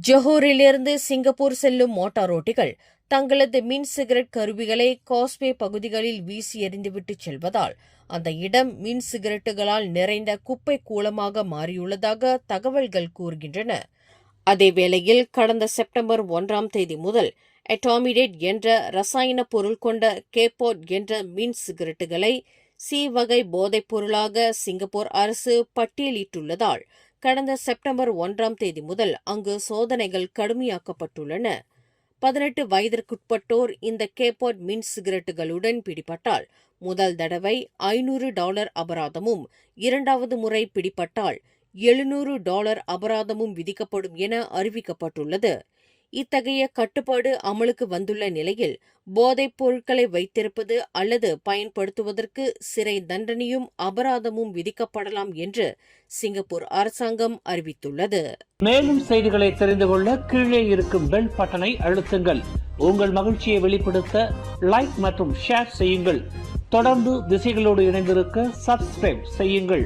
ஜொஹூரிலிருந்து Singapore செல்லும் motor ஓட்டிகள் தங்களது மின் சிகரெட் கருவிகளை காஸ்வே பகுதிகளில் வீசி எறிந்துவிட்டு செல்வதால் அந்த இடம் மின் சிகரெட்டுகளால் நிறைந்த குப்பை கூளமாக மாறியுள்ளதாக தகவல்கள் கூறுகின்றன. அதேவேளையில் கடந்த செப்டம்பர் 1ஆம் தேதி முதல் அட்டாமிடேட் என்ற ரசாயன பொருள் கொண்ட கேப்போட் என்ற மின் சிகரெட்டுகளை சி வகை போதைப் பொருளாக சிங்கப்பூர் அரசு பட்டியலிட்டுள்ளதால் கடந்த செப்டம்பர் 1ஆம் தேதி முதல் அங்கு சோதனைகள் கடுமையாக்கப்பட்டுள்ளன. 18 வயதிற்குட்பட்டோர் இந்த கேப்போட் மின் சிகரெட்டுகளுடன் பிடிபட்டால் முதல் தடவை $500 அபராதமும், இரண்டாவது முறை பிடிபட்டால் $700 அபராதமும் விதிக்கப்படும் என அறிவிக்கப்பட்டுள்ளது. இத்தகைய கட்டுப்பாடு அமலுக்கு வந்துள்ள நிலையில் போதைப் பொருட்களை வைத்திருப்பது அல்லது பயன்படுத்துவதற்கு சிறை தண்டனையும் அபராதமும் விதிக்கப்படலாம் என்று சிங்கப்பூர் அரசாங்கம் அறிவித்துள்ளது. மேலும் செய்திகளை தெரிந்து கொள்ள கீழே இருக்கும் பெல் பட்டனை அழுத்துங்கள். உங்கள் மகிழ்ச்சியை வெளிப்படுத்த லைக் மற்றும் ஷேர் செய்யுங்கள். தொடர்ந்து திசைகளோடு இணைந்திருக்க சப்ஸ்கிரைப் செய்யுங்கள்.